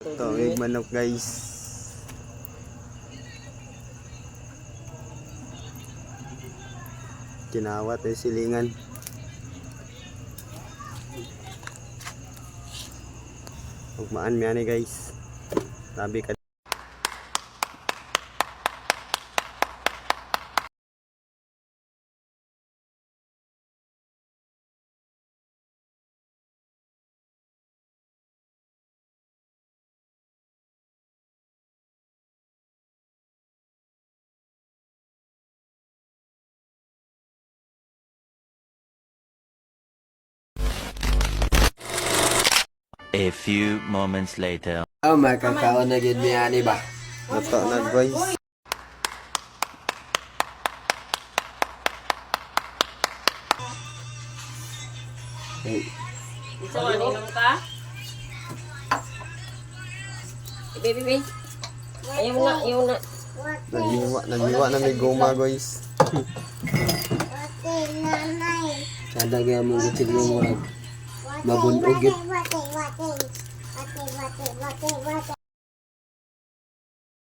Ito, may manok guys. Kinawat ay silingan. Ugmaan mo yan guys. Sabi ka. A few moments later. Makakaon na gid mi ani ba? Ito na guys. Hey, Isa ka, ninom ka? Baby. Ayaw mo na, ayaw na. Nagniwa na may goma guys. kada kaya mo gutid mo murag mabunog gyud.